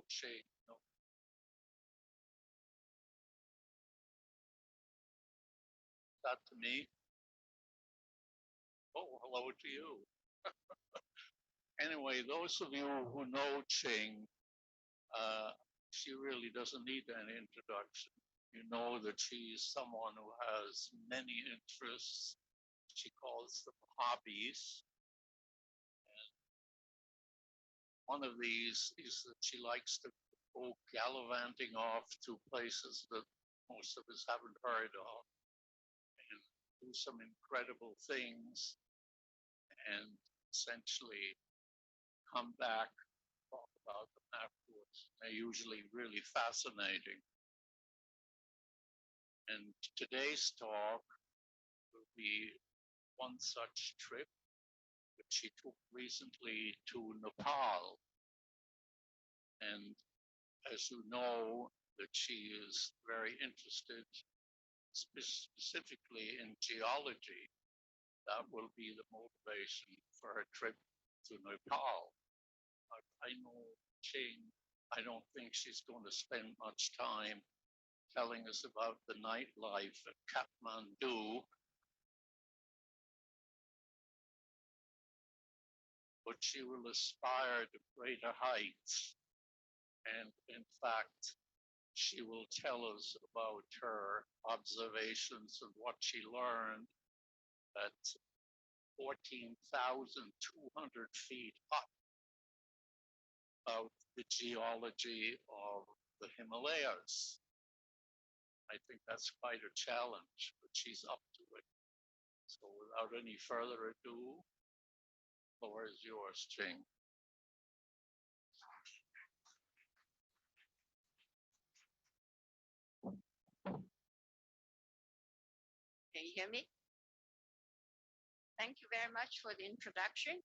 Shane. No. That to me. Oh, hello to you. Anyway, those of you who know Ching, she really doesn't need any introduction. You know that she's someone who has many interests. She calls them hobbies. And one of these is that she likes to go gallivanting off to places that most of us haven't heard of and do some incredible things and essentially come back, talk about them afterwards. They're usually really fascinating. And today's talk will be one such trip that she took recently to Nepal. And as you know, that she is very interested specifically in geology. That will be the motivation for her trip to Nepal. I know Ching, I don't think she's going to spend much time telling us about the nightlife at Kathmandu, but she will aspire to greater heights. And in fact, she will tell us about her observations and what she learned at 14,200 feet up about the geology of the Himalayas. I think that's quite a challenge, but she's up to it. So without any further ado, the floor is yours, Ching. Can you hear me? Thank you very much for the introduction.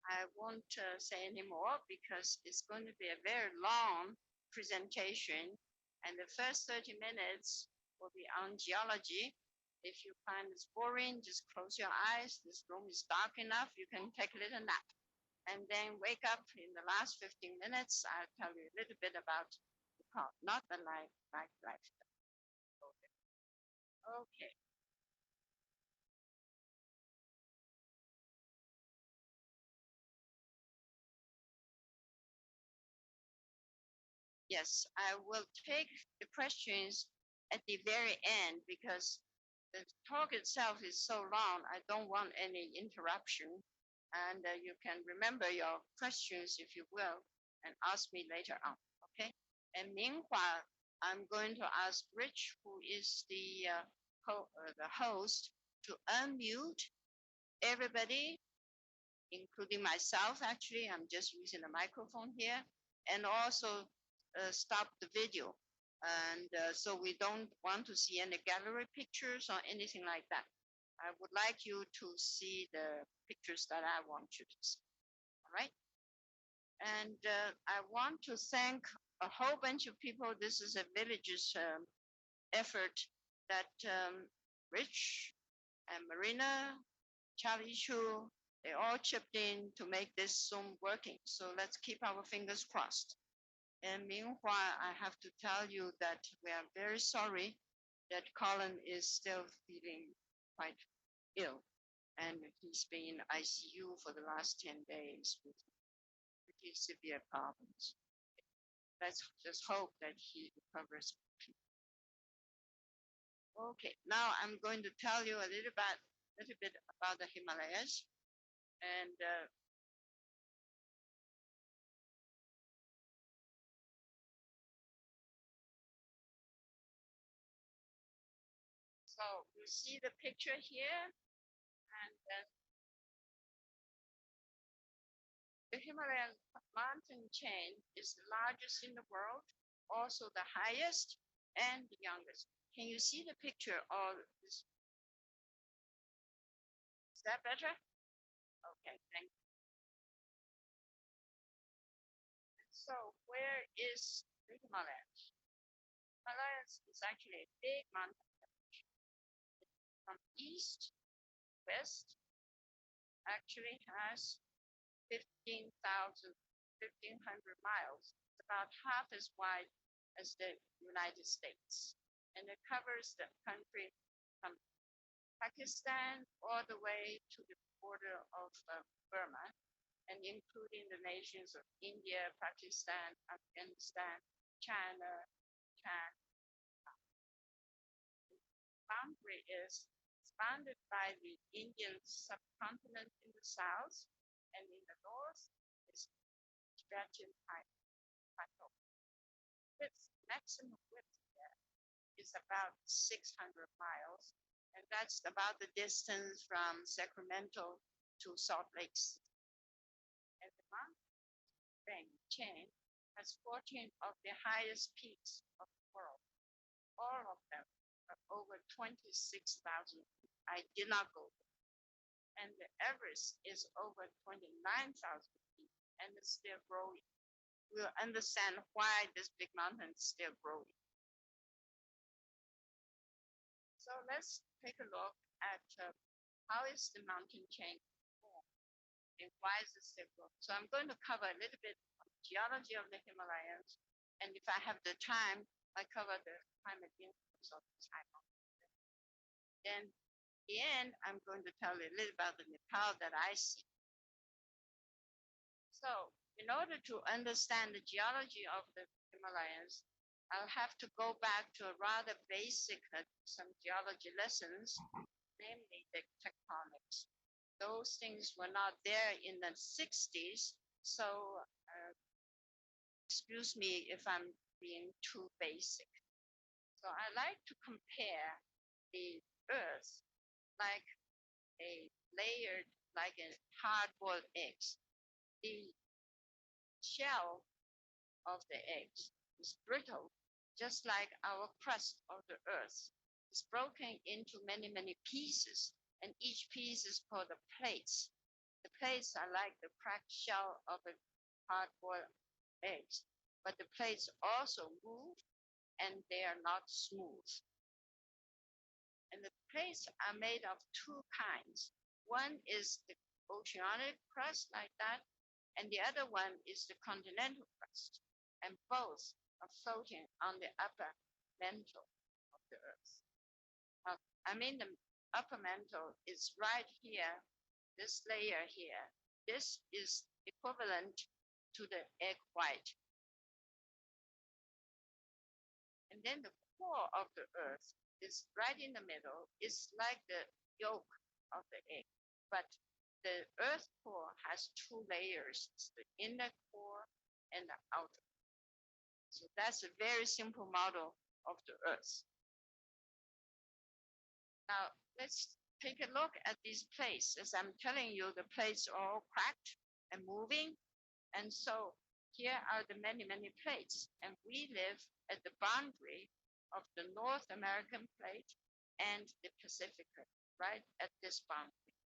I won't say any more because it's going to be a very long presentation, and the first 30 minutes will be on geology. If you find this boring, just close your eyes. This room is dark enough. You can take a little nap. And then wake up in the last 15 minutes. I'll tell you a little bit about the part, not the life. Okay. Yes, I will take the questions at the very end because the talk itself is so long. I don't want any interruption. And you can remember your questions, if you will, and ask me later on. Okay. And meanwhile, I'm going to ask Rich, who is the host, to unmute everybody, including myself. Actually, I'm just using the microphone here, and also stop the video. And so we don't want to see any gallery pictures or anything like that. I would like you to see the pictures that I want you to see. All right. And I want to thank a whole bunch of people. This is a village's effort that Rich and Marina, Charlie Chu, they all chipped in to make this Zoom working. So let's keep our fingers crossed. And meanwhile, I have to tell you that we are very sorry that Colin is still feeling quite ill. And he's been in ICU for the last 10 days with pretty severe problems. Let's just hope that he recovers. Okay, now I'm going to tell you a little bit about the Himalayas. And so you see the picture here, and the Himalayan mountain chain is the largest in the world, also the highest and the youngest. Can you see the picture of this? Is that better? Okay, thank you. So where is the Himalayas? Himalayas is actually a big mountain range. From east, west, actually has 15,000, 1,500 miles. It's about half as wide as the United States. And it covers the country from Pakistan all the way to the border of Burma, and including the nations of India, Pakistan, Afghanistan, China, Japan. The boundary is bounded by the Indian subcontinent in the south, and in the north is Tibetan plateau. Its maximum width there is about 600 miles, and that's about the distance from Sacramento to Salt Lake City. And the mountain range chain has 14 of the highest peaks of the world. All of them are over 26,000 feet. I did not go there. And the Everest is over 29,000 feet, and it's still growing. We'll understand why this big mountain is still growing. So let's take a look at how is the mountain chain formed and why is it still growing. So I'm going to cover a little bit of the geology of the Himalayas, and if I have the time, I cover the climate influence of the time. Then at the end, I'm going to tell you a little about the Nepal that I see. So in order to understand the geology of the Himalayas, I'll have to go back to a rather basic, some geology lessons, namely the tectonics. Those things were not there in the 60s, so excuse me if I'm being too basic. So I like to compare the Earth like a layered, like a hard-boiled eggs. The shell of the eggs is brittle, just like our crust of the Earth. It's broken into many, many pieces, and each piece is called the plates. The plates are like the cracked shell of a hard-boiled eggs, but the plates also move, and they are not smooth. And the plates are made of two kinds. One is the oceanic crust like that, and the other one is the continental crust, and both are floating on the upper mantle of the Earth. The upper mantle is right here, this layer here. This is equivalent to the egg white. And then the core of the Earth is right in the middle. It's like the yolk of the egg, but the Earth core has two layers, it's the inner core and the outer. So that's a very simple model of the Earth. Now, let's take a look at these plates. As I'm telling you, the plates are all cracked and moving. And so here are the many, many plates. And we live at the boundary of the North American plate and the Pacific plate, right at this boundary.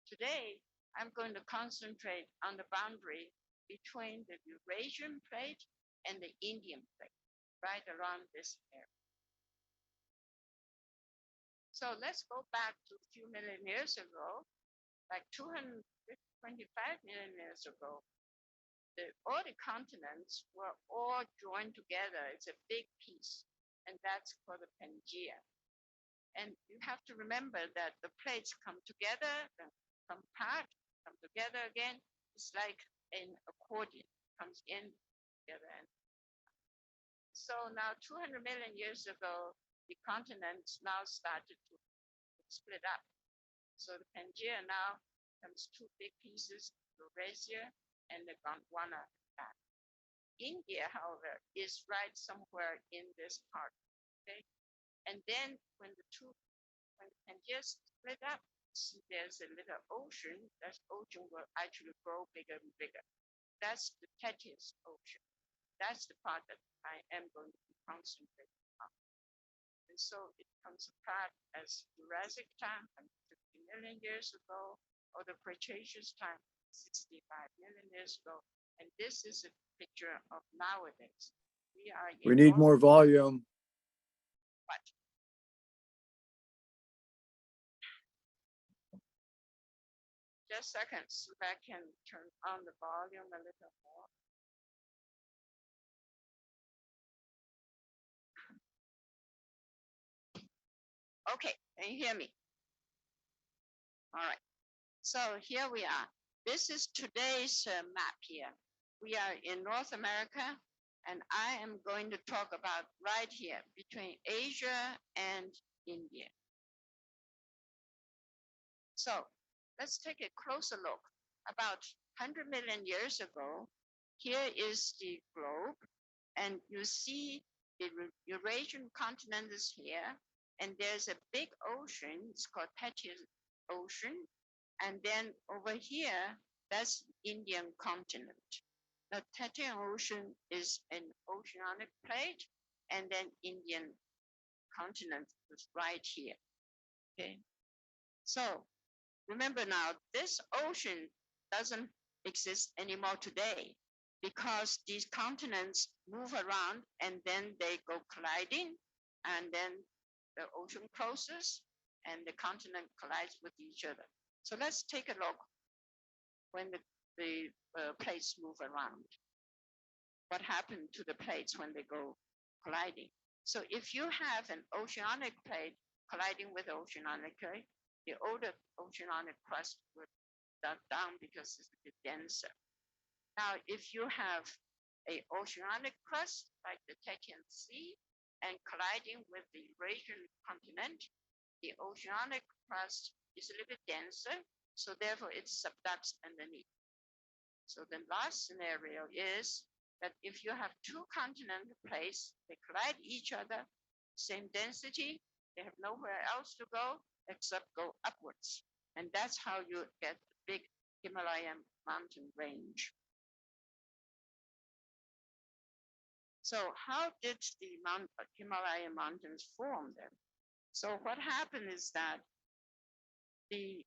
Today, I'm going to concentrate on the boundary between the Eurasian plate and the Indian plate, right around this area. So let's go back to a few million years ago, like 225 million years ago. All the continents were all joined together. It's a big piece, and that's called the Pangea. And you have to remember that the plates come together, then come apart, come together again. It's like an accordion, comes in together. So now 200 million years ago, the continents now started to split up. So the Pangea now becomes two big pieces, Eurasia and the Gondwana. India, however, is right somewhere in this part. Okay, and then when the Pangea split up, see there's a little ocean. That ocean will actually grow bigger and bigger. That's the Tethys Ocean. That's the part that I am going to be concentrating on. And so it comes apart as Jurassic time, 50 million years ago, or the Cretaceous time, 65 million years ago. And this is a picture of nowadays. We need more volume. What? Just a second, so I can turn on the volume a little more. Okay, can you hear me? All right. So here we are. This is today's map here. We are in North America, and I am going to talk about right here between Asia and India. So let's take a closer look. About 100 million years ago, here is the globe, and you see the Eurasian continent is here, and there's a big ocean, it's called Pacific Ocean, and then over here, that's Indian continent. The Pacific Ocean is an oceanic plate, and then Indian continent is right here, okay? So remember now, this ocean doesn't exist anymore today because these continents move around and then they go colliding, and then the ocean closes and the continent collides with each other. So let's take a look when the plates move around. What happened to the plates when they go colliding? So if you have an oceanic plate colliding with oceanic plate, the older oceanic crust will dump down because it's a bit denser. Now, if you have an oceanic crust like the Tethyan Sea and colliding with the Eurasian continent, the oceanic crust is a little bit denser, so therefore it subducts underneath. So the last scenario is that if you have two continental plates, they collide each other, same density, they have nowhere else to go except go upwards. And that's how you get the big Himalayan mountain range. So how did the Himalayan mountains form then? So what happened is that the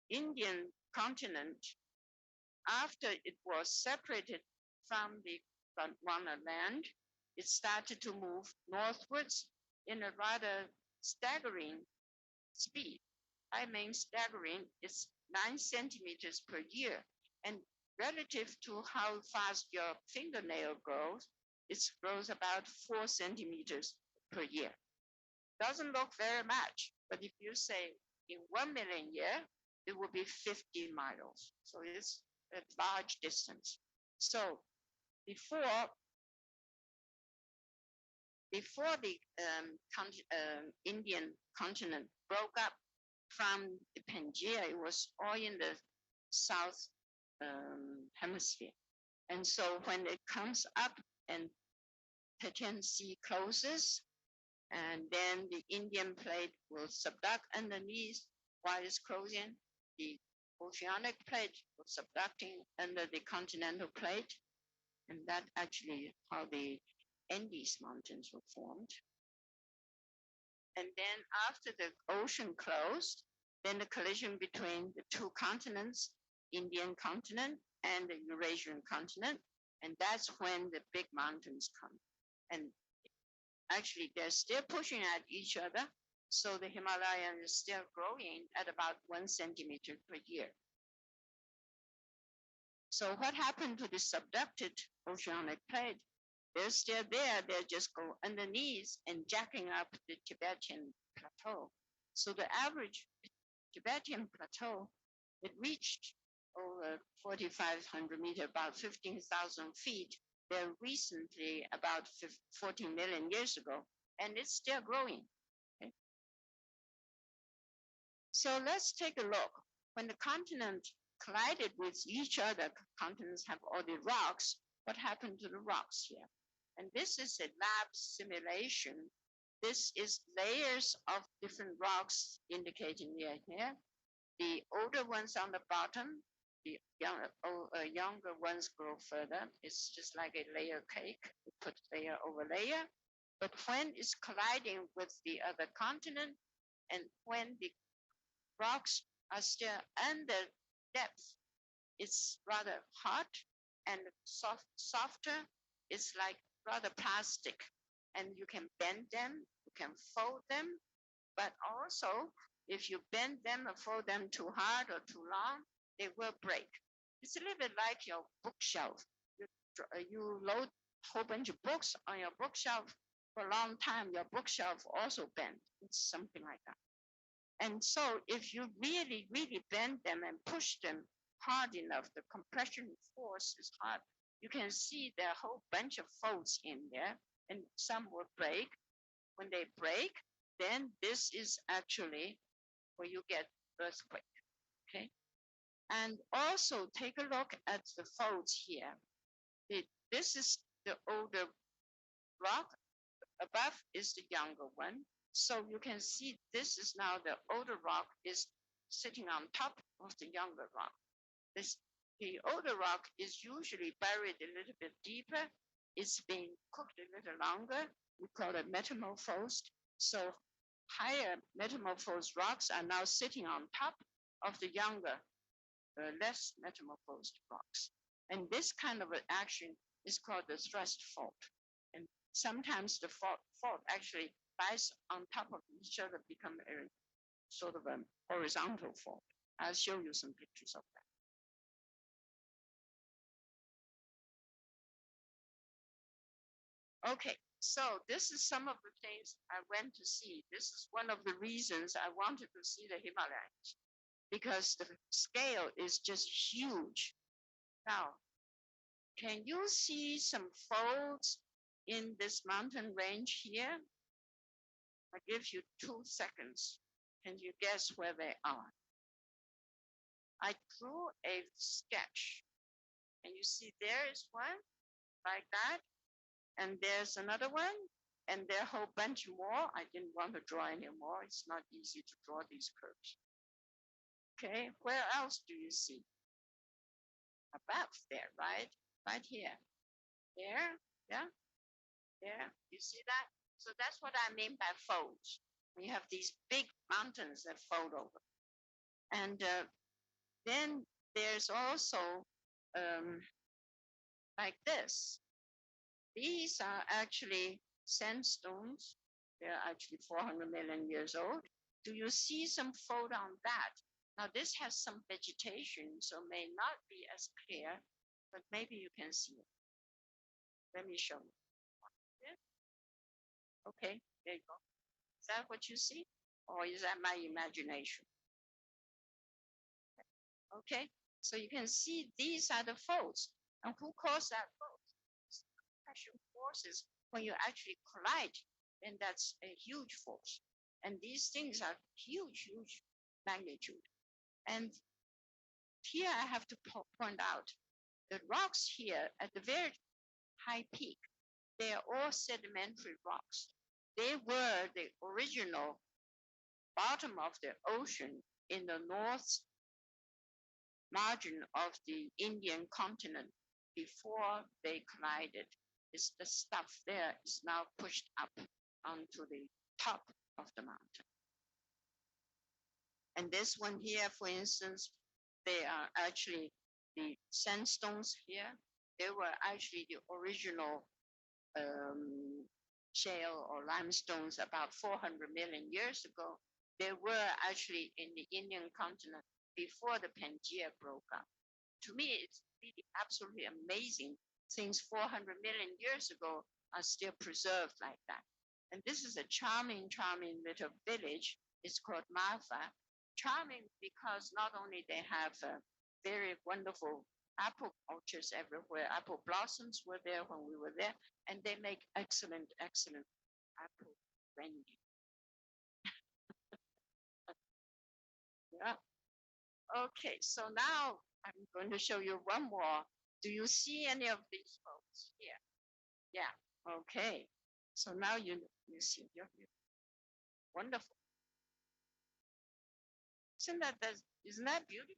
Indian continent, after it was separated from the Gondwana land, it started to move northwards in a rather staggering speed. I mean staggering, it's 9 centimeters per year. And relative to how fast your fingernail grows, it grows about 4 centimeters per year. Doesn't look very much, but if you say in 1 million years, it will be 50 miles. So it's a large distance. So before the Indian continent broke up from the Pangaea, it was all in the south hemisphere. And so when it comes up and Tethyan Sea closes, and then the Indian plate will subduct underneath while it's closing. The oceanic plate was subducting under the continental plate, and that actually how the Andes Mountains were formed. And then after the ocean closed, then the collision between the two continents, Indian continent and the Eurasian continent, and that's when the big mountains come. And actually, they're still pushing at each other, so the Himalayan is still growing at about 1 centimeter per year. So what happened to the subducted oceanic plate? They're still there, they just go underneath and jacking up the Tibetan plateau. So the average Tibetan plateau, it reached over 4,500 meters, about 15,000 feet, there recently about 14 million years ago, and it's still growing. Okay? So let's take a look. When the continent collided with each other, continents have all the rocks, what happened to the rocks here? And this is a lab simulation. This is layers of different rocks indicating here. The older ones on the bottom, the younger ones grow further. It's just like a layer cake. We put layer over layer. But when it's colliding with the other continent, and when the rocks are still under depth, it's rather hot and softer. It's like rather plastic. And you can bend them, you can fold them, but also if you bend them or fold them too hard or too long, they will break. It's a little bit like your bookshelf. You load a whole bunch of books on your bookshelf for a long time, your bookshelf also bent. It's something like that. And so if you really, really bend them and push them hard enough, the compression force is hard, you can see there are a whole bunch of folds in there, and some will break. When they break, then this is actually where you get earthquake, okay? And also take a look at the folds here. This is the older rock, above is the younger one. So you can see this is now the older rock is sitting on top of the younger rock. The older rock is usually buried a little bit deeper. It's been cooked a little longer. We call it metamorphosed. So higher metamorphosed rocks are now sitting on top of the younger, less metamorphosed rocks. And this kind of an action is called the thrust fault. And sometimes the fault actually lies on top of each other, become a sort of a horizontal fault. I'll show you some pictures of that. Okay, so this is some of the things I went to see. This is one of the reasons I wanted to see the Himalayas, because the scale is just huge. Now, can you see some folds in this mountain range here? I give you 2 seconds. Can you guess where they are? I drew a sketch, and you see there is one like that. And there's another one, and there are a whole bunch more. I didn't want to draw anymore. It's not easy to draw these curves. Okay, where else do you see? Above there, right? Right here. There, yeah, there. You see that? So that's what I mean by folds. We have these big mountains that fold over. And then there's also like this. These are actually sandstones. They're actually 400 million years old. Do you see some fold on that? Now this has some vegetation, so may not be as clear, but maybe you can see it. Let me show you. Okay, there you go. Is that what you see? Or is that my imagination? Okay, so you can see these are the folds. And who caused that fold? Compression forces. When you actually collide, then that's a huge force. And these things are huge, huge magnitude. And here I have to point out the rocks here at the very high peak, they are all sedimentary rocks. They were the original bottom of the ocean in the north margin of the Indian continent before they collided. It's the stuff there is now pushed up onto the top of the mountain. And this one here, for instance, they are actually the sandstones here. They were actually the original shale or limestones about 400 million years ago. They were actually in the Indian continent before the Pangea broke up. To me, it's really absolutely amazing. Things 400 million years ago are still preserved like that. And this is a charming, charming little village. It's called Marfa. Charming because not only they have very wonderful apple orchards everywhere. Apple blossoms were there when we were there, and they make excellent, excellent apple brandy. Yeah. Okay, so now I'm going to show you one more. Do you see any of these folks here? Yeah. Okay. So now you see. Wonderful. Isn't that beautiful?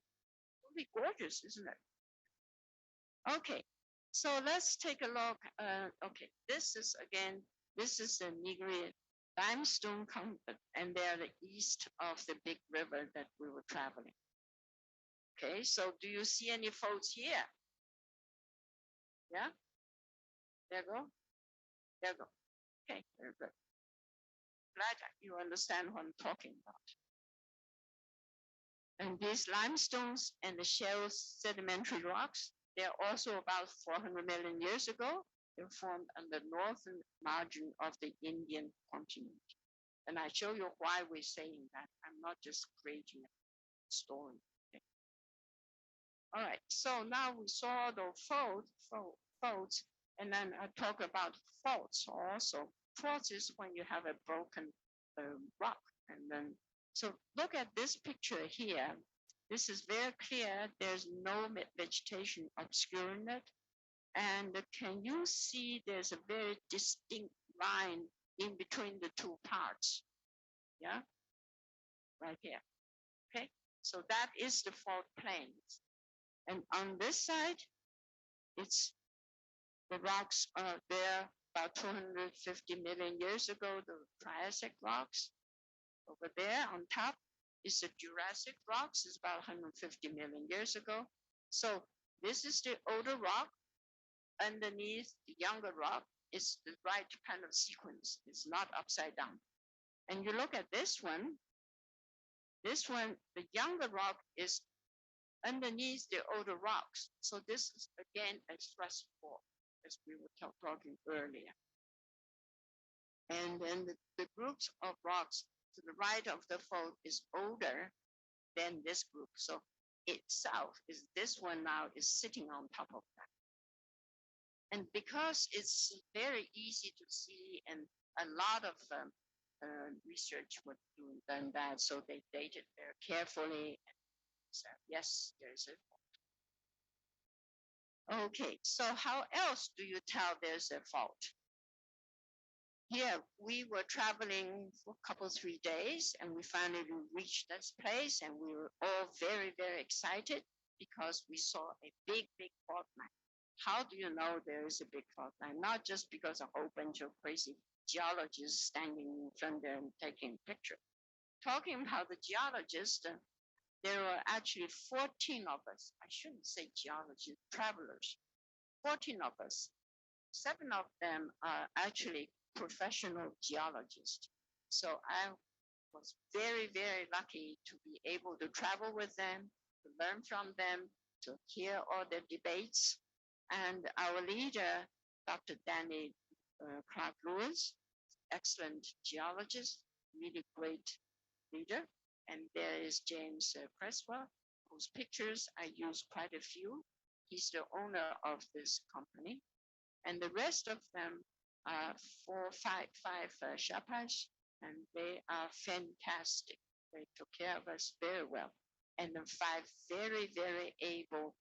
Really gorgeous, isn't it? Okay, so let's take a look. Okay, this is the Nigri limestone and they're the east of the big river that we were traveling. Okay, so do you see any folds here? Yeah, there you go. There you go. Okay, very good. Glad you understand what I'm talking about. And these limestones and the shale sedimentary rocks, they're also about 400 million years ago. They formed on the northern margin of the Indian continent. And I show you why we're saying that. I'm not just creating a story. Okay. All right, so now we saw the faults, and then I talk about faults also. Faults is when you have a broken rock. And then, so look at this picture here. This is very clear. There's no vegetation obscuring it. And can you see there's a very distinct line in between the two parts? Yeah, right here. Okay, so that is the fault plains. And on this side, it's the rocks are there about 250 million years ago, the Triassic rocks. Over there on top is the Jurassic rocks, it's about 150 million years ago. So this is the older rock. Underneath the younger rock is the right kind of sequence. It's not upside down. And you look at this one, the younger rock is underneath the older rocks. So this is again a thrust fault, as we were talking earlier. And then the groups of rocks to the right of the fault is older than this group. So itself is this one now is sitting on top of that. And because it's very easy to see, and a lot of research was done that, so they dated very carefully. So yes, there's a fault. Okay, so how else do you tell there's a fault? Here, we were traveling for a couple, 3 days, and we finally reached this place, and we were all very, very excited because we saw a big, big fault line. How do you know there is a big fault line? Not just because a whole bunch of crazy geologists standing in front there and taking a picture. Talking about the geologists, there were actually 14 of us. I shouldn't say geologists, travelers. 14 of us. 7 of them are actually professional geologists. So I was very, very lucky to be able to travel with them, to learn from them, to hear all their debates. And our leader, Dr. Danny Clark Lewis, excellent geologist, really great leader. And there is James Creswell, whose pictures I use quite a few. He's the owner of this company. And the rest of them are five Sherpas, and they are fantastic. They took care of us very well. And then 5 very, very able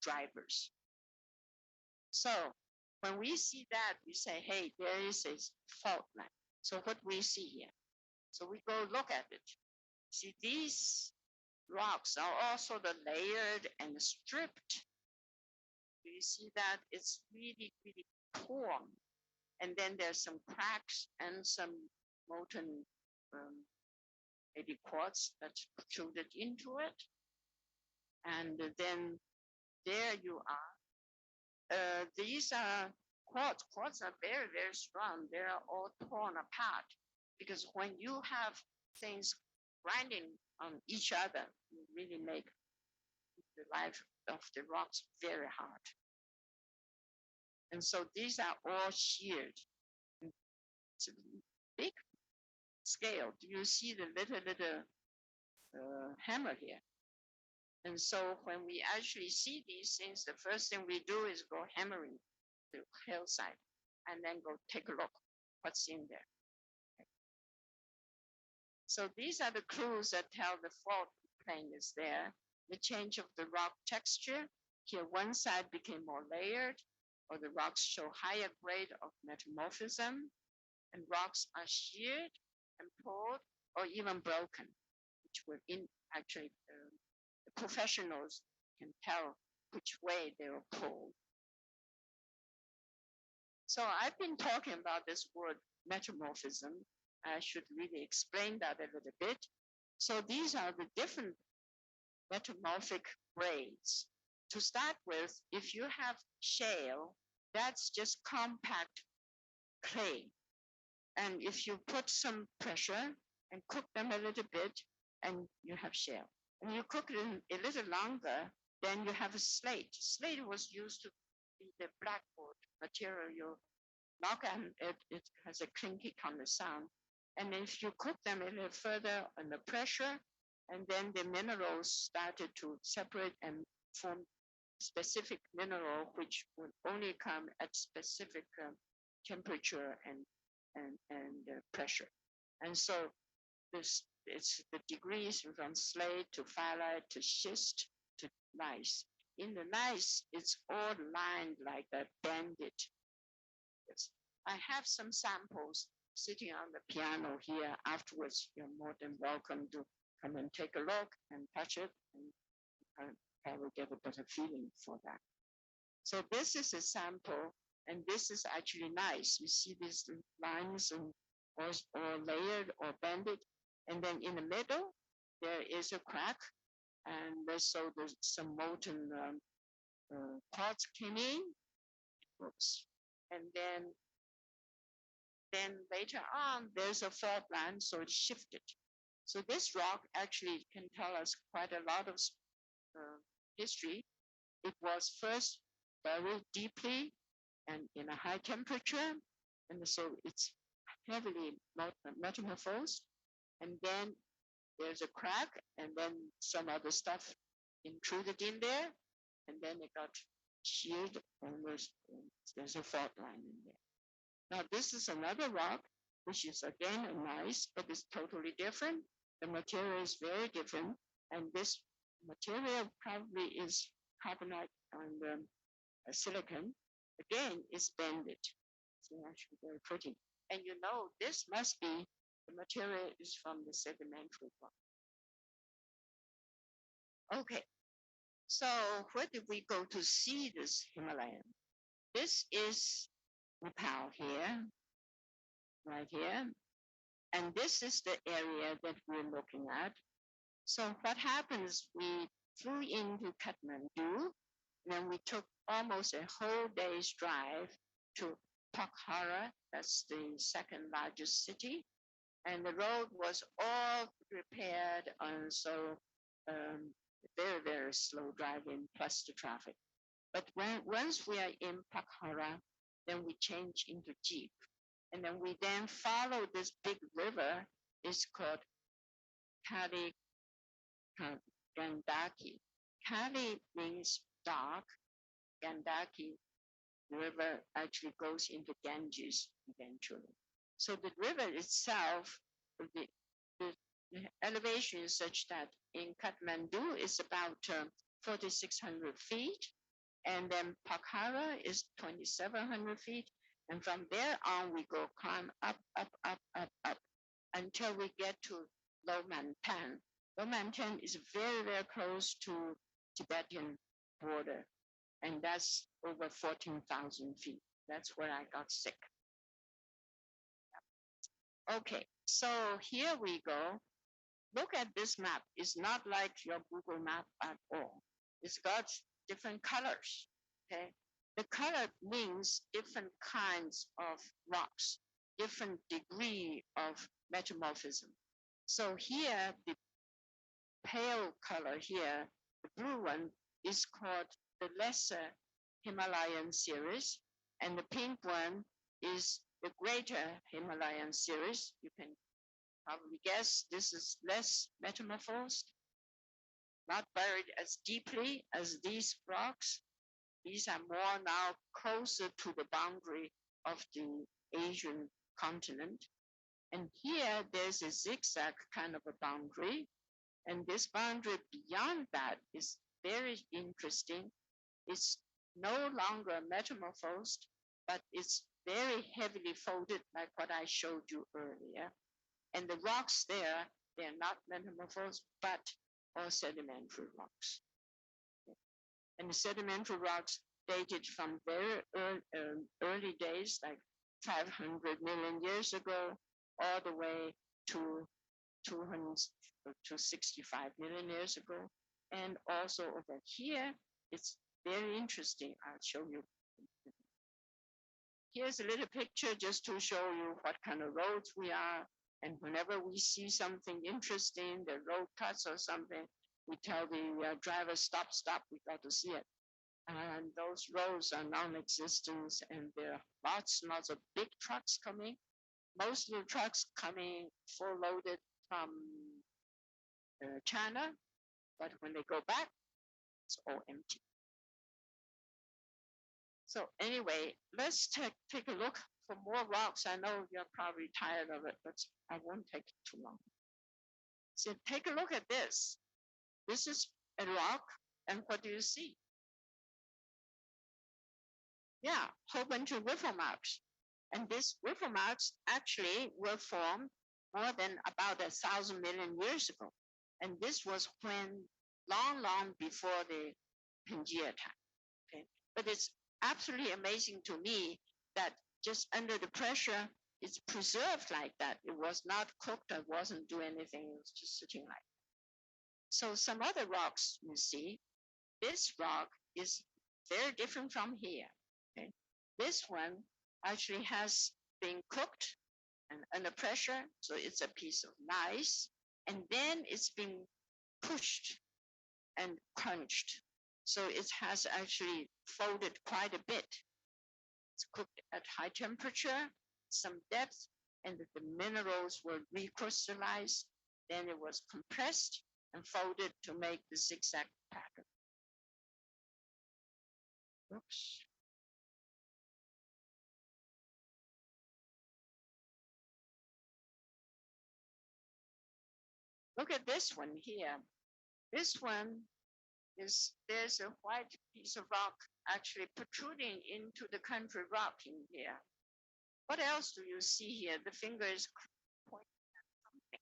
drivers. So when we see that, we say, hey, there is a fault line. So what we see here? So we go look at it. See, these rocks are also the layered and stripped. Do you see that? It's really, really torn. And then there's some cracks and some molten maybe quartz that's protruded into it. And then there you are. These are quartz. Quartz are very, very strong. They are all torn apart because when you have things grinding on each other, you really make the life of the rocks very hard. And so these are all sheared. It's a big scale. Do you see the little hammer here? And so when we actually see these things, the first thing we do is go hammering the hillside and then go take a look what's in there. Okay. So these are the clues that tell the fault plane is there. The change of the rock texture. Here one side became more layered, or the rocks show higher grade of metamorphism, and rocks are sheared and pulled or even broken, which were actually the professionals can tell which way they were pulled. So I've been talking about this word metamorphism. I should really explain that a little bit. So these are the different metamorphic grades. To start with, if you have shale, that's just compact clay. And if you put some pressure and cook them a little bit, and you have shale. And you cook it a little longer, then you have a slate. Slate was used to be the blackboard material. You knock and it has a clinky kind of sound. And if you cook them a little further on the pressure, and then the minerals started to separate and form specific mineral, which would only come at specific temperature and pressure. And so it's the degrees from slate to phyllite to schist to gneiss. In the gneiss, it's all lined like a banded. Yes. I have some samples sitting on the piano here. Afterwards, you're more than welcome to come and take a look and touch it, and I will get a better feeling for that. So this is a sample, and this is actually nice. You see these lines or layered or banded, and then in the middle, there is a crack, and so there's some molten parts came in. Oops. And then later on, there's a fault line, so it shifted. So this rock actually can tell us quite a lot of history. It was first buried deeply and in a high temperature, and so it's heavily metamorphosed. And then there's a crack, and then some other stuff intruded in there, and then it got sheared, and there's a fault line in there. Now this is another rock, which is again nice, but it's totally different. The material is very different, and this material probably is carbonate and silicon. Again, it's banded. It's actually very pretty. And you know, this must be, the material is from the sedimentary rock. Okay, so where did we go to see this Himalayan? This is Nepal here, right here. And this is the area that we're looking at. So what happens, we flew into Kathmandu, then we took almost a whole day's drive to Pokhara, that's the second largest city. And the road was all repaired, and so very, very slow driving plus the traffic. But once we are in Pokhara, then we change into Jeep. And then we then follow this big river. It's called Kali Gandaki. Kali means dark. Gandaki, the river actually goes into Ganges eventually. So the river itself, the elevation is such that in Kathmandu is about 4,600 feet. And then Pokhara is 2,700 feet. And from there on, we go climb up until we get to Lomantan. Lomantan is very, very close to Tibetan border. And that's over 14,000 feet. That's where I got sick. Okay, so here we go. Look at this map. It's not like your Google map at all. It's got different colors, okay? The color means different kinds of rocks, different degree of metamorphism. So here, the pale color here, the blue one, is called the lesser Himalayan series, and the pink one is the greater Himalayan series. You can probably guess this is less metamorphosed, not buried as deeply as these rocks. These are more now closer to the boundary of the Asian continent. And here there's a zigzag kind of a boundary. And this boundary beyond that is very interesting. It's no longer metamorphosed, but it's very heavily folded like what I showed you earlier. And the rocks there, they're not metamorphosed, but all sedimentary rocks. And the sedimentary rocks dated from very early days, like 500 million years ago, all the way to 65 million years ago. And also over here, it's very interesting. I'll show you. Here's a little picture just to show you what kind of roads we are. And whenever we see something interesting, the road cuts or something, we tell the driver, stop, we got to see it. And those roads are non-existent, and there are lots of big trucks coming. most of the trucks coming full loaded from China, but when they go back, it's all empty. So anyway, let's take a look for more rocks. I know you're probably tired of it, but I won't take it too long. So take a look at this. This is a rock, and what do you see? Yeah, whole bunch of river marks. And these river marks actually were formed more than about 1,000 million years ago. And this was when long before the Pangea time. Okay, but it's absolutely amazing to me that just under the pressure, it's preserved like that. It was not cooked, it wasn't doing anything, it was just sitting like that. So some other rocks you see, this rock is very different from here. Okay, this one actually has been cooked and under pressure, so it's a piece of ice, and then it's been pushed and crunched. So it has actually folded quite a bit. It's cooked at high temperature, some depth, and the minerals were recrystallized. Then it was compressed and folded to make the zigzag pattern. Oops. Look at this one here. This one is, there's a white piece of rock actually protruding into the country rock in here. What else do you see here? The finger is pointing at something.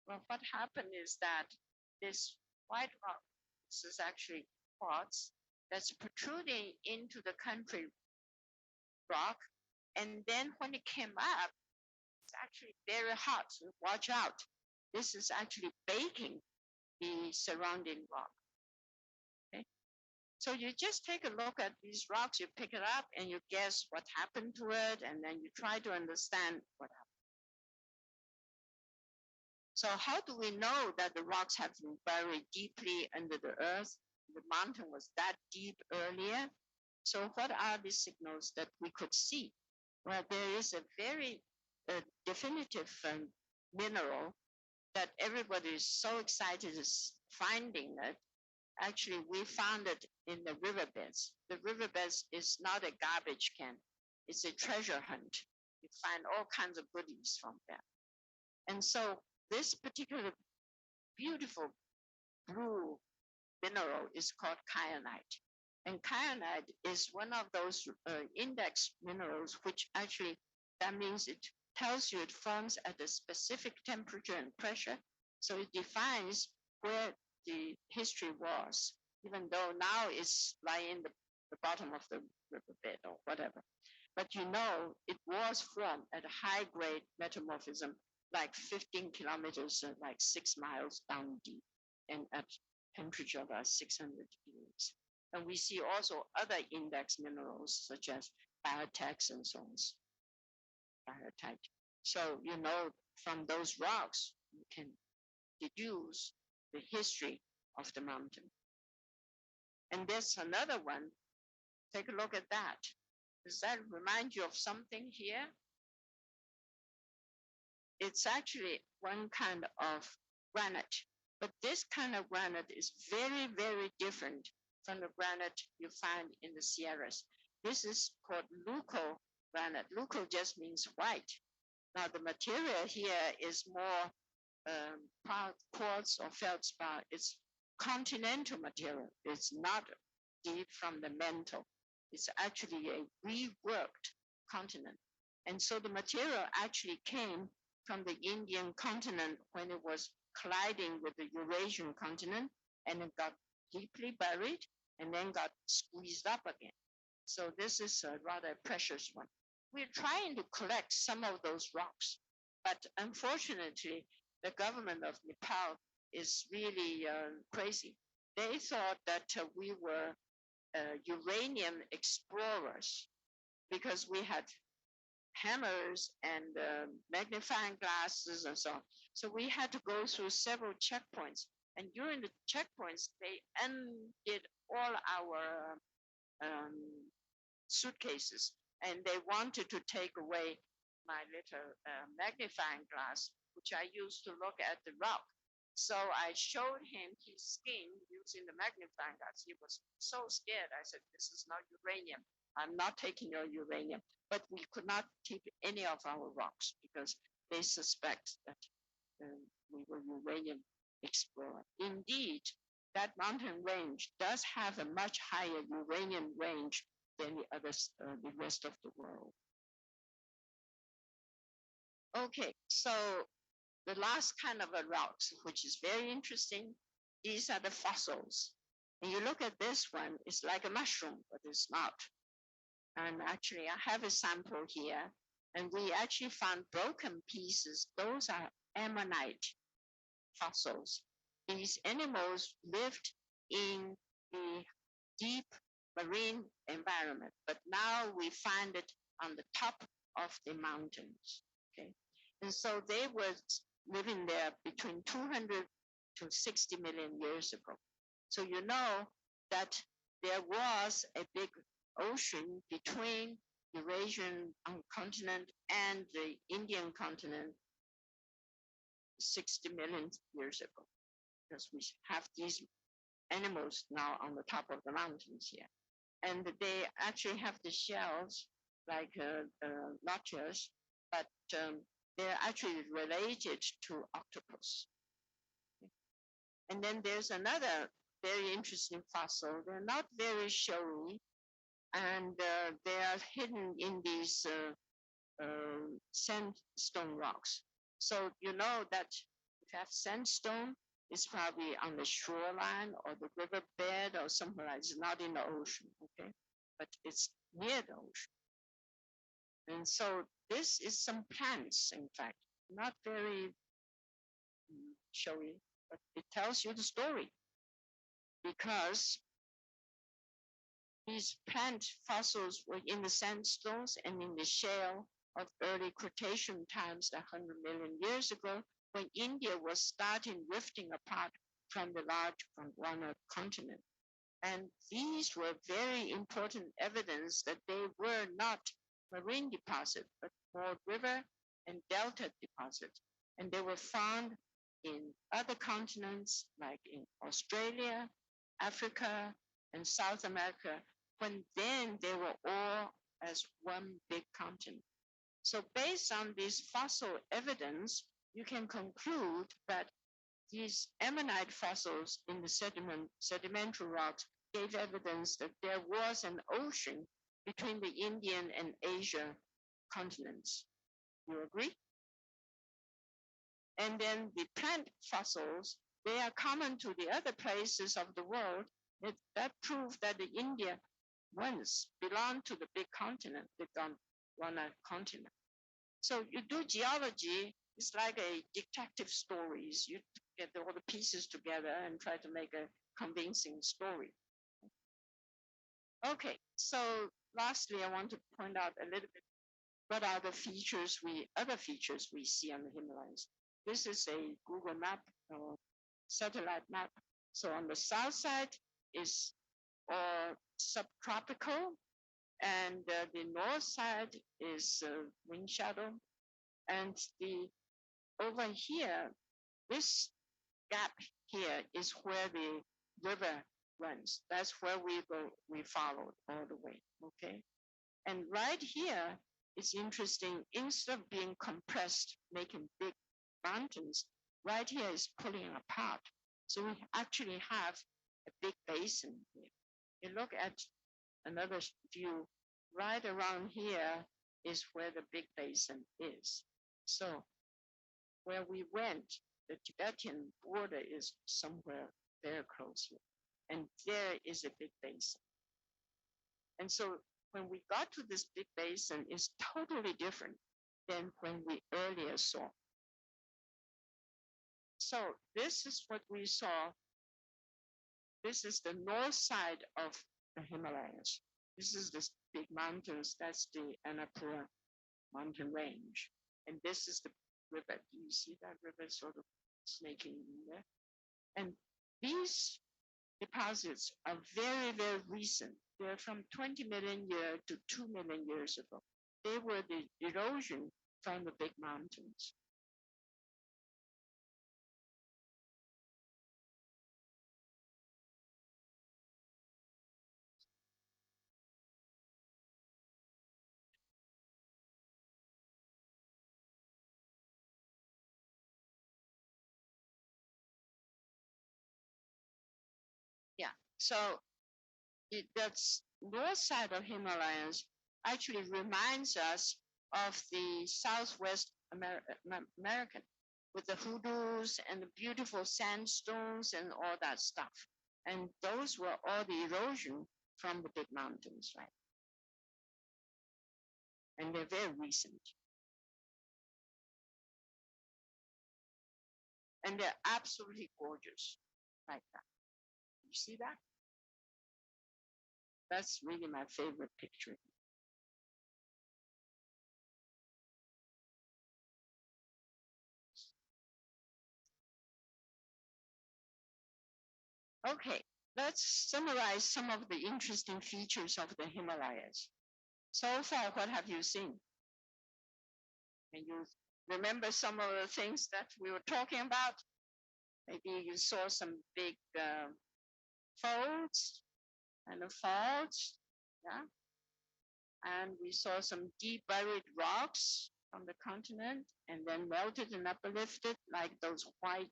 Well, what happened is that this white rock, this is actually quartz that's protruding into the country rock. And then when it came up, it's actually very hot, so watch out. This is actually baking the surrounding rock. Okay, so you just take a look at these rocks, you pick it up and you guess what happened to it, and then you try to understand what happened. So how do we know that the rocks have been buried deeply under the earth? The mountain was that deep earlier. So what are the signals that we could see? Well, there is a very definitive mineral that everybody is so excited is finding it. Actually, we found it in the riverbeds. The riverbeds is not a garbage can. It's a treasure hunt. You find all kinds of goodies from there. And so this particular beautiful blue mineral is called kyanite. And kyanite is one of those index minerals, which actually, that means it tells you it forms at a specific temperature and pressure. So it defines where the history was, even though now it's lying in the bottom of the riverbed or whatever. But you know, it was formed at a high grade metamorphism, like 15 kilometers, like 6 miles down deep, and at temperature about 600 degrees. And we see also other index minerals such as biotex and so on. Biotite. So, you know, from those rocks, you can deduce the history of the mountain. And there's another one. Take a look at that. Does that remind you of something here? It's actually one kind of granite, but this kind of granite is very, very different from the granite you find in the Sierras. This is called Luco granite. Luco just means white. Now the material here is more quartz or feldspar. It's continental material. It's not deep from the mantle. It's actually a reworked continent. And so the material actually came from the Indian continent when it was colliding with the Eurasian continent, and it got deeply buried and then got squeezed up again. So this is a rather precious one. We're trying to collect some of those rocks, but unfortunately, the government of Nepal is really crazy. They thought that we were uranium explorers because we had hammers and magnifying glasses and so on. So we had to go through several checkpoints. And during the checkpoints, they undid all our suitcases and they wanted to take away my little magnifying glass, which I used to look at the rock. So I showed him his skin using the magnifying glass. He was so scared. I said, this is not uranium. I'm not taking your uranium. But we could not keep any of our rocks because they suspect that we were uranium explorer. Indeed, that mountain range does have a much higher uranium range than the others, the rest of the world. Okay, so the last kind of a rocks, which is very interesting, these are the fossils. And you look at this one, it's like a mushroom, but it's not. And actually, I have a sample here, and we actually found broken pieces. Those are ammonite fossils. These animals lived in the deep marine environment, but now we find it on the top of the mountains. Okay, and so they were living there between 200 to 60 million years ago. So you know that there was a big ocean between the Eurasian continent and the Indian continent 60 million years ago, because we have these animals now on the top of the mountains here. And they actually have the shells like notches, but they're actually related to octopus. And then there's another very interesting fossil. They're not very showy, and they are hidden in these sandstone rocks. So you know that if you have sandstone, it's probably on the shoreline or the riverbed or somewhere like it's not in the ocean, okay? But it's near the ocean. And so this is some plants, in fact, not very showy, but it tells you the story. Because these plant fossils were in the sandstones and in the shale of early Cretaceous times, 100 million years ago, when India was starting drifting apart from the large Gondwana continent. And these were very important evidence that they were not marine deposits, but more river and delta deposits. And they were found in other continents, like in Australia, Africa, and South America, when then they were all as one big continent. So based on this fossil evidence, you can conclude that these ammonite fossils in the sedimentary rocks gave evidence that there was an ocean between the Indian and Asia continents. You agree? And then the plant fossils, they are common to the other places of the world. That proves that the India once belonged to the big continent, the Gondwana continent. So you do geology, it's like a detective stories. You get all the pieces together and try to make a convincing story. Okay, so lastly, I want to point out a little bit what are the other features we see on the Himalayas. This is a Google map or satellite map. So on the south side is subtropical, and the north side is wind shadow. And over here, this gap here is where the river runs. That's where we followed all the way, okay? And right here, it's interesting, instead of being compressed, making big mountains, right here is pulling apart. So we actually have a big basin here. You look at another view, right around here is where the big basin is. So where we went, the Tibetan border is somewhere very close here. And there is a big basin. And so when we got to this big basin, it's totally different than when we earlier saw. So this is what we saw. This is the north side of the Himalayas. This is the big mountains. That's the Annapurna mountain range. And this is the river. Do you see that river sort of snaking in there? And deposits are very, very recent. They're from 20 million years to 2 million years ago. They were the erosion from the big mountains. Yeah, so that's north side of Himalayas actually reminds us of the Southwest American with the hoodoos and the beautiful sandstones and all that stuff. And those were all the erosion from the big mountains, right? And they're very recent. And they're absolutely gorgeous, like that. You see that? That's really my favorite picture. Okay, let's summarize some of the interesting features of the Himalayas. So far, what have you seen? Can you remember some of the things that we were talking about? Maybe you saw some big folds and faults, yeah? And we saw some deep buried rocks on the continent and then melted and uplifted like those white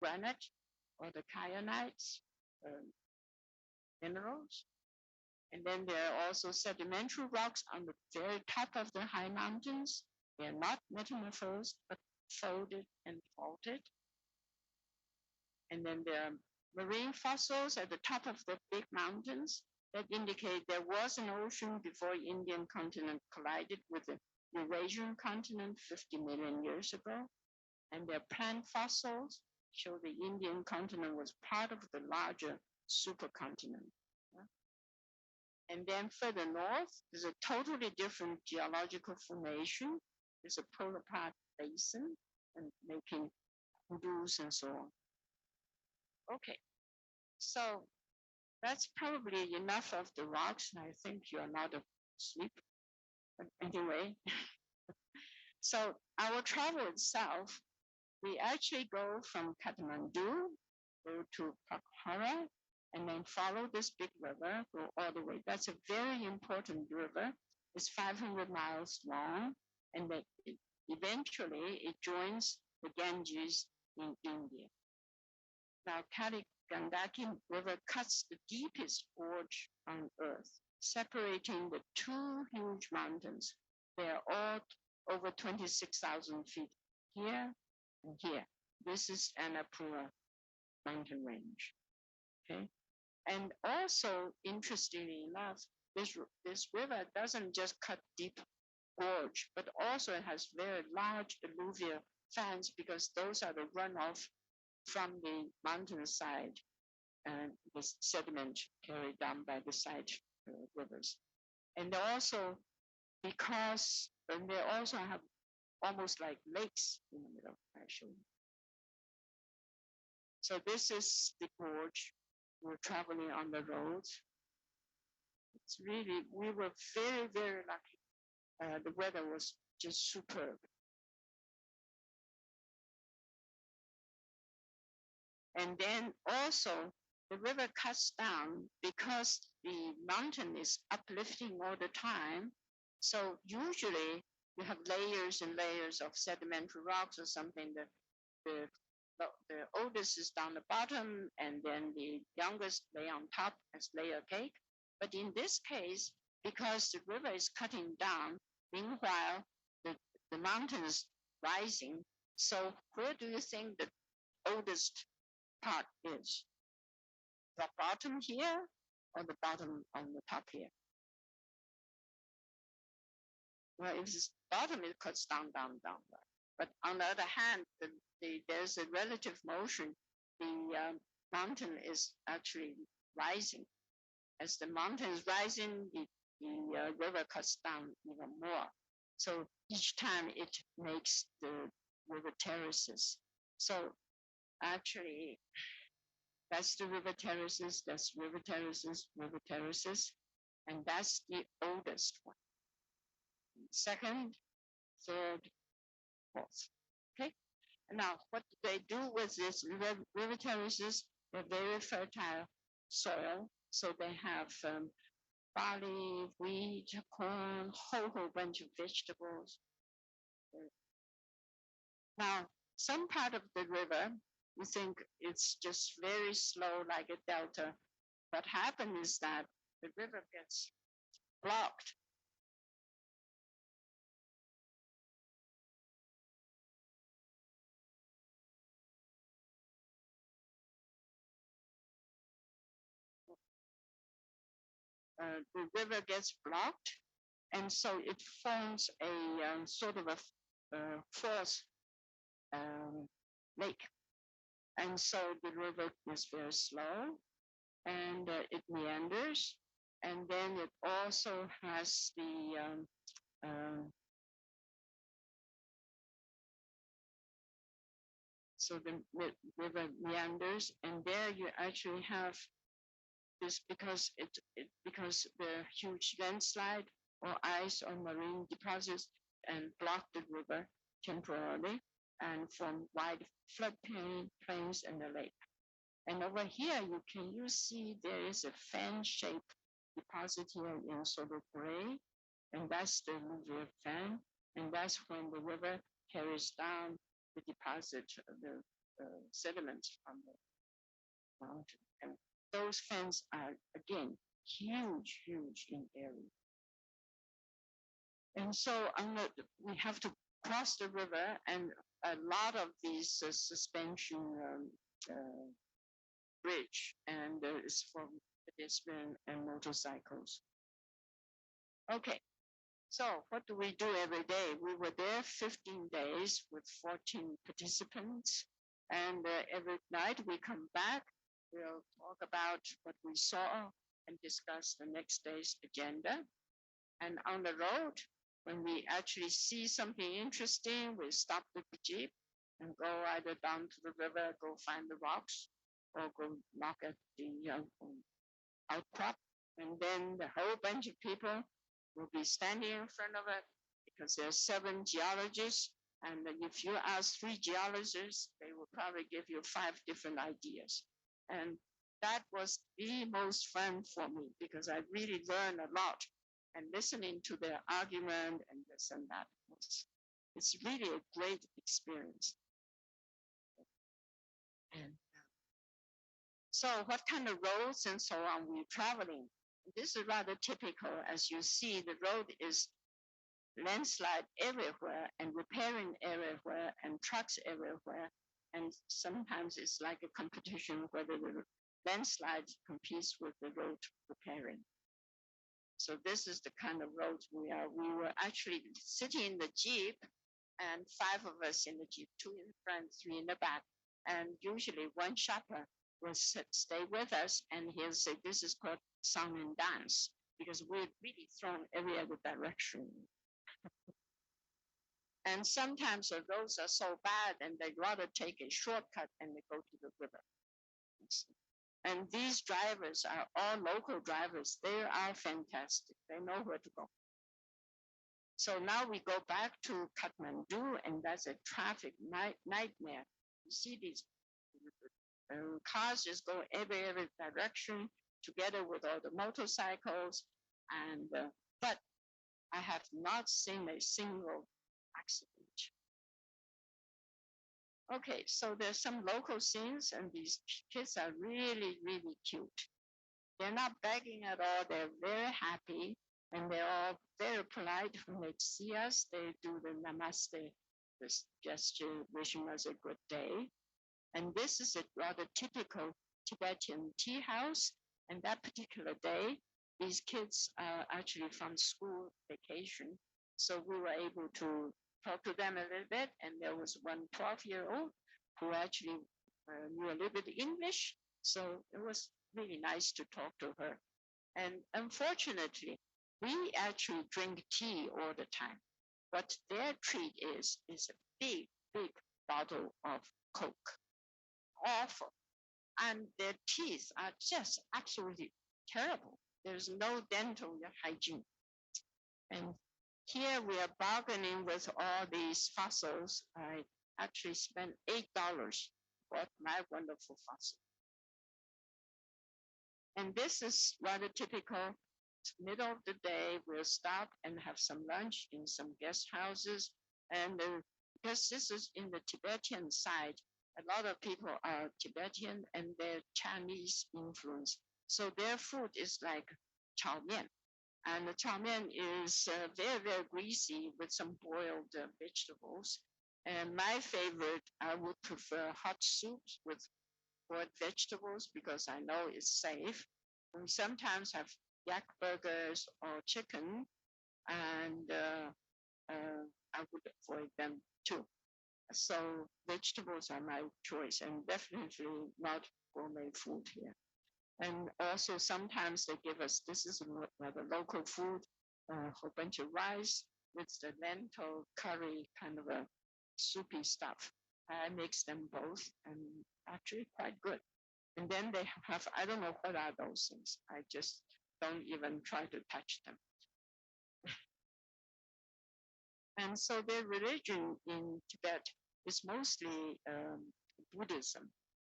granite or the kyanites minerals. And then there are also sedimentary rocks on the very top of the high mountains. They are not metamorphosed, but folded and faulted. And then there are marine fossils at the top of the big mountains that indicate there was an ocean before the Indian continent collided with the Eurasian continent 50 million years ago. And their plant fossils show the Indian continent was part of the larger supercontinent. And then further north, there's a totally different geological formation. There's a polar part basin and making hoodoos and so on. Okay, so that's probably enough of the rocks. I think you're not asleep. But anyway, so our travel itself, we actually go from Kathmandu, go to Pokhara, and then follow this big river, go all the way. That's a very important river. It's 500 miles long, and then eventually it joins the Ganges in India. Now, Gandaki River cuts the deepest gorge on Earth, separating the two huge mountains. They are all over 26,000 feet here and here. This is Annapurna mountain range. Okay, and also interestingly enough, this river doesn't just cut deep gorge, but also it has very large alluvial fans because those are the runoff from the mountainside and the sediment carried down by the side rivers. And also because they also have almost like lakes in the middle, actually. So this is the gorge. We're traveling on the roads. It's really, we were very, very lucky. The weather was just superb. And then also the river cuts down because the mountain is uplifting all the time. So usually you have layers and layers of sedimentary rocks or something. The oldest is down the bottom and then the youngest lay on top as layer cake. But in this case, because the river is cutting down, meanwhile, the mountain is rising. So where do you think the oldest part is? The bottom here or the bottom on the top here? Well, if it's bottom, it cuts down, down, down. But on the other hand, there's a relative motion. The mountain is actually rising. As the mountain is rising, the river cuts down even more. So each time it makes the river terraces. So actually, That's the river terraces, that's river terraces, and that's the oldest one. Second, third, fourth. Okay. Now, what do they do with this river terraces? They're very fertile soil, so they have barley, wheat, corn, whole bunch of vegetables. Now, some part of the river, you think it's just very slow like a delta. What happens is that the river gets blocked. The river gets blocked, and so it forms a sort of a false lake. And so the river is very slow, and it meanders, and then it also has the so the river meanders, and there you actually have this because because the huge landslide or ice or marine deposits and block the river temporarily and form wide flood plains and the lake. And over here, you see there is a fan-shaped deposit here in sort of gray, and that's the alluvial fan, and that's when the river carries down the deposit, the sediments from the mountain. And those fans are, again, huge in area. And so we have to cross the river, and a lot of these suspension bridge, and it's for pedestrian and motorcycles. Okay, so what do we do every day? We were there 15 days with 14 participants, and every night we come back, we'll talk about what we saw and discuss the next day's agenda. And on the road, when we actually see something interesting, we stop the jeep and go either down to the river, go find the rocks, or go knock at the outcrop. And then the whole bunch of people will be standing in front of it because there are 7 geologists. And if you ask 3 geologists, they will probably give you 5 different ideas. And that was the most fun for me because I really learned a lot. And listening to their argument and this and that, it's really a great experience. And so what kind of roads and so on we're traveling? This is rather typical. As you see, the road is landslide everywhere and repairing everywhere and trucks everywhere. And sometimes it's like a competition whether the landslide competes with the road repairing. So this is the kind of roads we are. We were actually sitting in the Jeep, and 5 of us in the Jeep, 2 in front, 3 in the back. And usually one shopper will stay with us, and he'll say, this is called song and dance, because we're really thrown every other direction. And sometimes the roads are so bad, and they'd rather take a shortcut and they go to the river. And these drivers are all local drivers. They are fantastic. They know where to go. So now we go back to Kathmandu, and that's a traffic nightmare. You see these cars just go every direction together with all the motorcycles. And but I have not seen a single accident. Okay, so there's some local scenes, and these kids are really cute. They're not begging at all. They're very happy, and they're all very polite. When they see us, they do the namaste, this gesture, wishing us a good day. And this is a rather typical Tibetan tea house. And that particular day, these kids are actually from school vacation. So we were able to talk to them a little bit. And there was one 12-year-old who actually knew a little bit English. So it was really nice to talk to her. And unfortunately, we actually drink tea all the time. What their treat is a big bottle of Coke. Awful. and their teeth are just absolutely terrible. There's no dental hygiene. And here we are bargaining with all these fossils. I actually spent $8 for my wonderful fossil. And this is rather typical. Middle of the day, we'll stop and have some lunch in some guest houses. And because this is in the Tibetan side, a lot of people are Tibetan and they're Chinese influence. So their food is like chow mein. And the chow mein is very, very greasy with some boiled vegetables. And my favorite, I would prefer hot soups with boiled vegetables because I know it's safe. We sometimes have yak burgers or chicken, and I would avoid them too. So vegetables are my choice, and definitely not gourmet food here. And also sometimes they give us, this is the local food, a whole bunch of rice with the lentil curry kind of a soupy stuff. I mix them both and actually quite good. And then they have, I don't know what are those things. I just don't even try to touch them. And so their religion in Tibet is mostly Buddhism.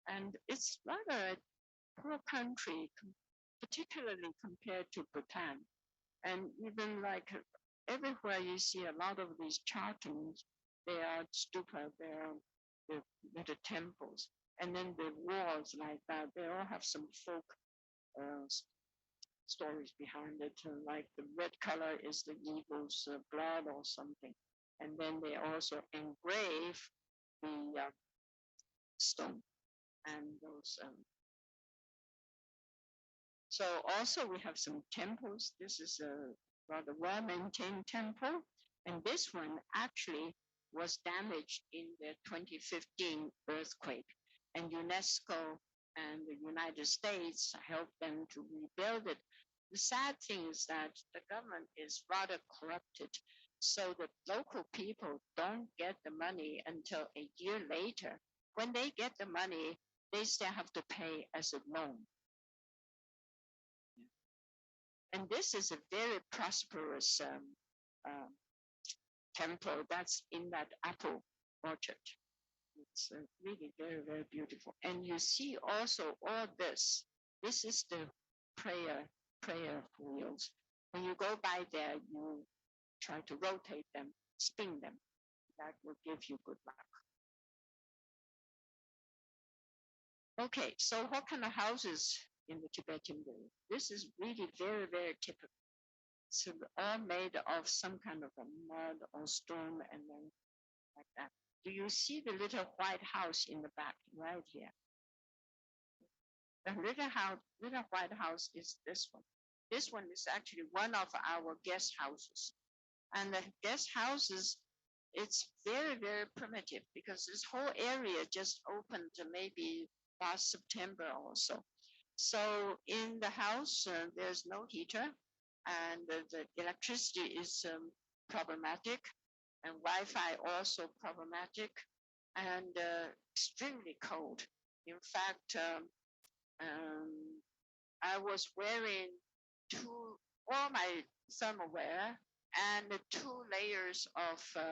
And it's rather a poor country, particularly compared to Bhutan. And even like everywhere you see a lot of these chartings, they are stupa, they're little temples. And then the walls like that, they all have some folk stories behind it. Like the red color is the eagle's blood or something. And then they also engrave the stone and those. So also we have some temples. This is a rather well-maintained temple. And this one actually was damaged in the 2015 earthquake. And UNESCO and the United States helped them to rebuild it. The sad thing is that the government is rather corrupted. So the local people don't get the money until a year later. When they get the money, they still have to pay as a loan. And this is a very prosperous temple that's in that apple orchard. It's really very, very beautiful. And you see also all this. This is the prayer wheels. When you go by there, you try to rotate them, spin them. That will give you good luck. Okay, so what kind of houses in the Tibetan village? This is really very, very typical. So all made of some kind of a mud or stone and then like that. Do you see the little white house in the back right here? The little white house is this one. This one is actually one of our guest houses. And the guest houses, it's very, very primitive because this whole area just opened maybe last September or so. So in the house, there's no heater and the electricity is problematic and Wi-Fi also problematic and extremely cold. In fact, I was wearing all my thermal wear and 2 layers of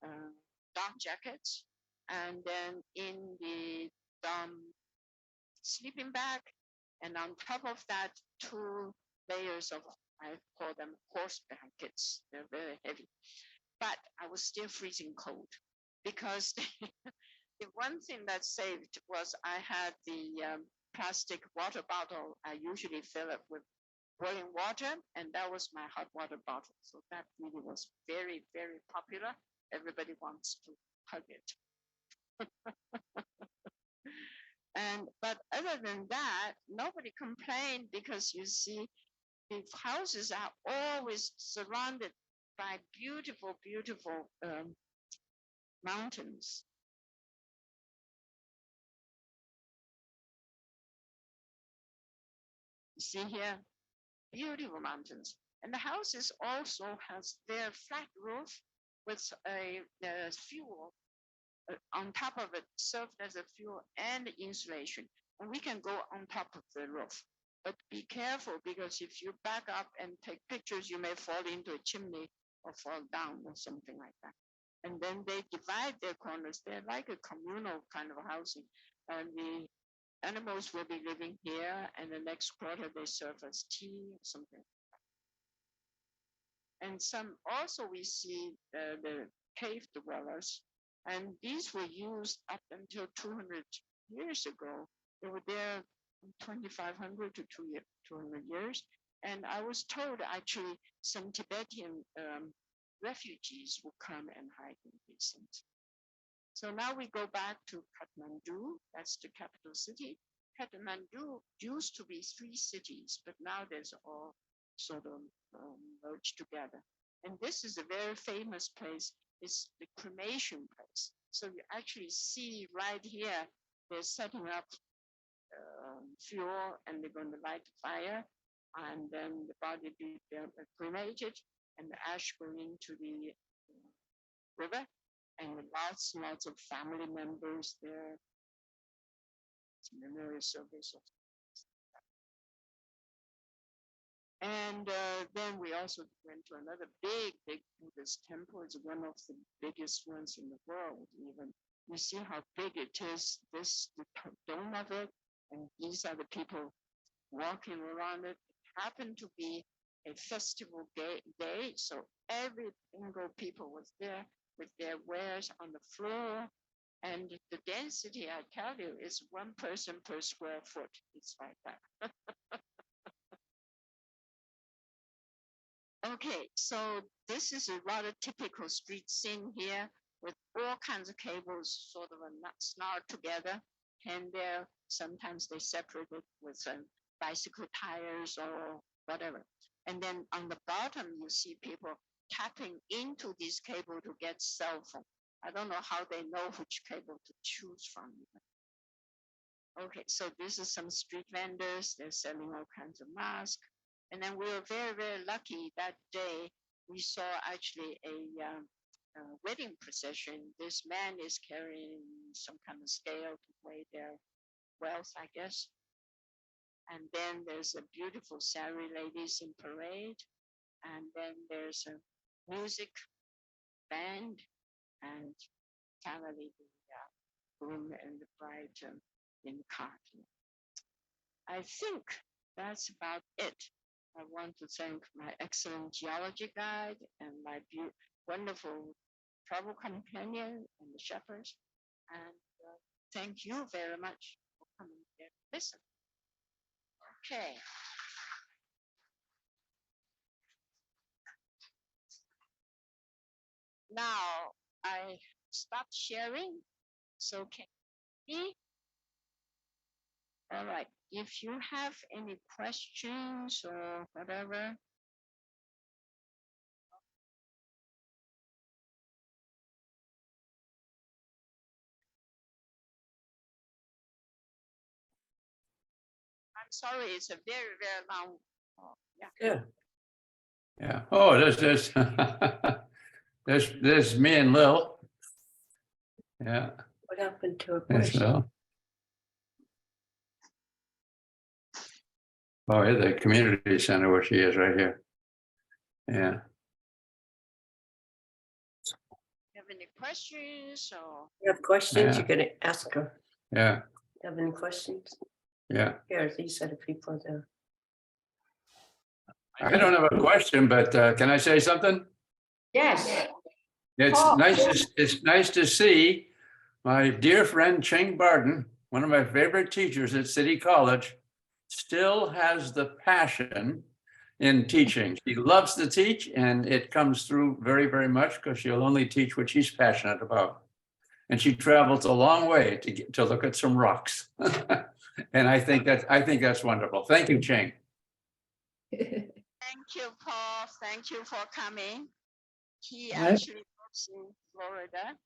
dark jackets, and then in the sleeping bag, and on top of that, 2 layers of, I call them horse blankets. They're very heavy, but I was still freezing cold because the one thing that saved was I had the plastic water bottle. I usually fill it with boiling water, and that was my hot water bottle. So that really was very, very popular. Everybody wants to hug it. But other than that, nobody complained because you see, the houses are always surrounded by beautiful, beautiful mountains. You see here, beautiful mountains. And the houses also has their flat roof with a fuel on top of it, served as a fuel and insulation. and we can go on top of the roof. But be careful, because if you back up and take pictures, you may fall into a chimney or fall down or something like that. And then they divide their corners. They're like a communal kind of housing. And the animals will be living here, and the next quarter they serve us tea or something. And some also we see the cave dwellers, and these were used up until 200 years ago. They were there 2,500 to 200 years. And I was told actually some Tibetan refugees will come and hide in these things. So now we go back to Kathmandu, that's the capital city. Kathmandu used to be 3 cities, but now there's all sort of merged together. And this is a very famous place. It's the cremation place. So you actually see right here, they're setting up fuel, and they're going to light the fire, and then the body be cremated, and the ash go into the river, and lots and lots of family members there. It's a memorial service. And then we also went to another big Buddhist temple. It's one of the biggest ones in the world. Even you see how big it is. This the dome of it, and these are the people walking around it. It happened to be a festival day, so every single people was there with their wares on the floor, and the density, I tell you, is 1 person per square foot. It's like that. Okay, so this is a rather typical street scene here, with all kinds of cables sort of snarled together, and there sometimes they separate it with bicycle tires or whatever. And then on the bottom, you see people tapping into this cable to get cell phone. I don't know how they know which cable to choose from. Okay, so this is some street vendors. They're selling all kinds of masks. And then we were very, very lucky that day. We saw actually a wedding procession. This man is carrying some kind of scale to weigh their wealth, I guess. And then there's a beautiful sari ladies in parade. And then there's a music band, and finally the groom and the bride in the car. I think that's about it. I want to thank my excellent geology guide and my wonderful travel companion and the shepherds. And thank you very much for coming here to listen. Okay. Now I stopped sharing, so can you see? All right. If you have any questions or whatever. I'm sorry, it's a very, very long. Yeah. Yeah. Oh, there's me and Lil. Yeah. What happened to her There's voice? Lil. Oh, here's the community center where she is right here. Yeah. You have any questions or? You have questions, Yeah. you're gonna ask her. Yeah. You have any questions? Yeah. Here, these are the people there. I don't have a question, but can I say something? Yes. It's Oh. it's nice to see my dear friend Cheng Bardin, one of my favorite teachers at City College, still has the passion in teaching. She loves to teach, and it comes through very, very much because she'll only teach what she's passionate about. And she travels a long way to look at some rocks. And I think that's wonderful. Thank you, Cheng. Thank you, Paul. Thank you for coming. He Right. actually lives in Florida.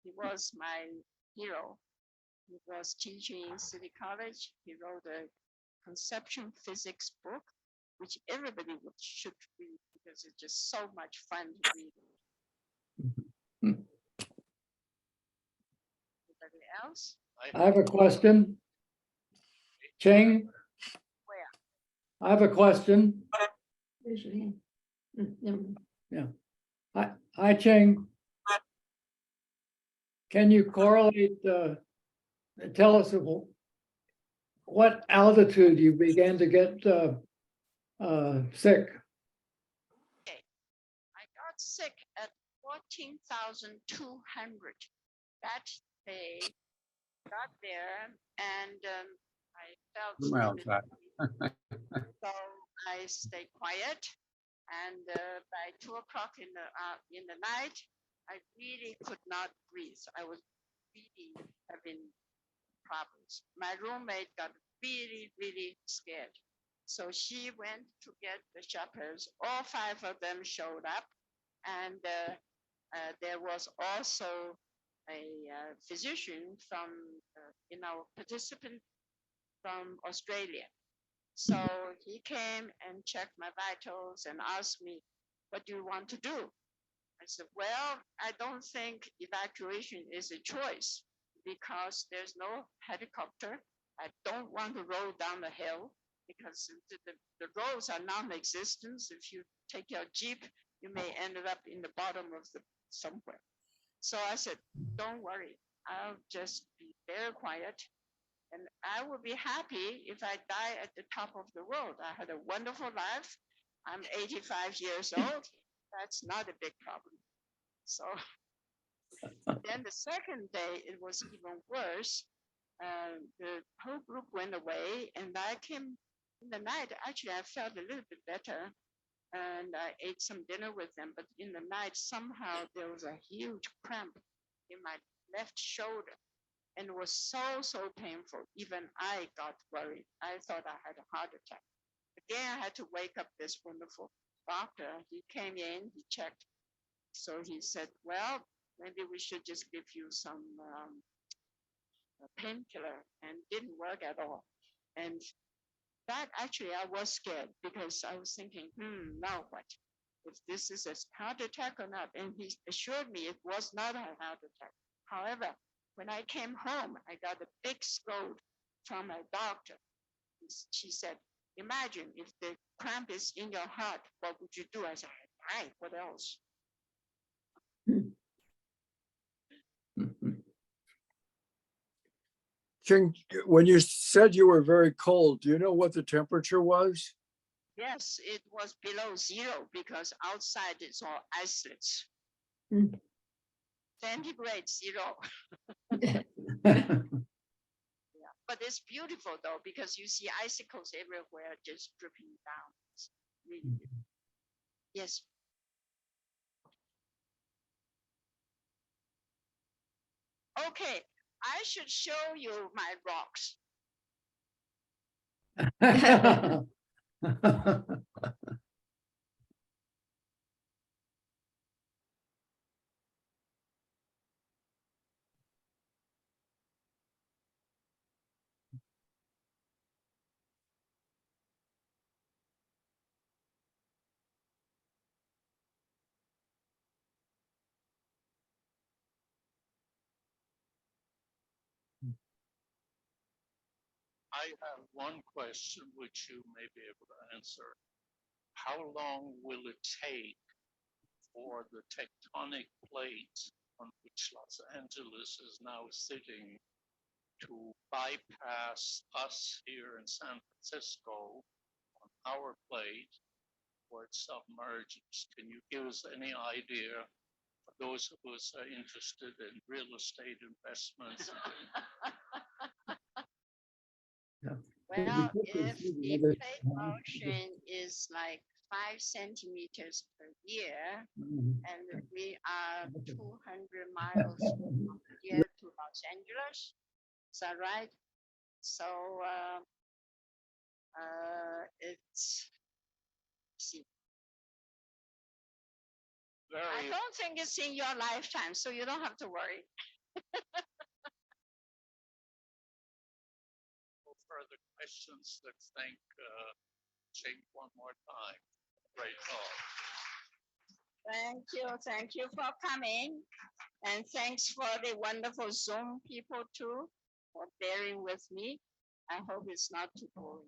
He was my hero. He was teaching in City College. He wrote a conception physics book, which everybody should read because it's just so much fun to read. Anybody else? I have a question. Cheng, Where? I have a question. Raise your hand. Never mind. Hi, Cheng. Can you correlate, tell us what altitude you began to get sick? I got sick at 14,200. That day, got there, and I felt a Well, little bit so I stayed quiet. And by 2 o'clock in the night, I really could not breathe. I was really having problems. My roommate got really, really scared. So she went to get the shepherds. All 5 of them showed up, and there was also a physician from, participant from Australia. So he came and checked my vitals and asked me, what do you want to do? I said, well, I don't think evacuation is a choice because there's no helicopter. I don't want to roll down the hill because the roads are non-existent. If you take your Jeep, you may end up in the bottom of somewhere. So I said, don't worry, I'll just be very quiet. And I would be happy if I die at the top of the world. I had a wonderful life. I'm 85 years old. That's not a big problem. So then the second day, it was even worse. The whole group went away, and I came in the night. Actually, I felt a little bit better, and I ate some dinner with them. But in the night, somehow there was a huge cramp in my left shoulder. And it was so painful. Even I got worried. I thought I had a heart attack. Again, I had to wake up this wonderful doctor. He came in, he checked. So he said, well, maybe we should just give you some painkiller, and didn't work at all. And that actually, I was scared because I was thinking, now what? If this is a heart attack or not? And he assured me it was not a heart attack. However, when I came home, I got a big scold from my doctor. She said, imagine if the cramp is in your heart, what would you do? I said, hi, what else? Cheng, when you said you were very cold, do you know what the temperature was? Yes, it was below 0 because outside it's all isolates. Centigrade 0. Yeah, but it's beautiful though because you see icicles everywhere just dripping down. It's really beautiful. Yes. Okay, I should show you my rocks. I have one question which you may be able to answer. How long will it take for the tectonic plate on which Los Angeles is now sitting to bypass us here in San Francisco on our plate where it submerges? Can you give us any idea for those of us who are interested in real estate investments? Well, if the plate motion is like 5 centimeters per year, and we are 200 miles from here to Los Angeles, is that right? So it's, see. I don't think it's in your lifetime, so you don't have to worry. Further questions? Let's thank Cheng one more time. Great talk. Thank you for coming, and thanks for the wonderful Zoom people too for bearing with me. I hope it's not too boring.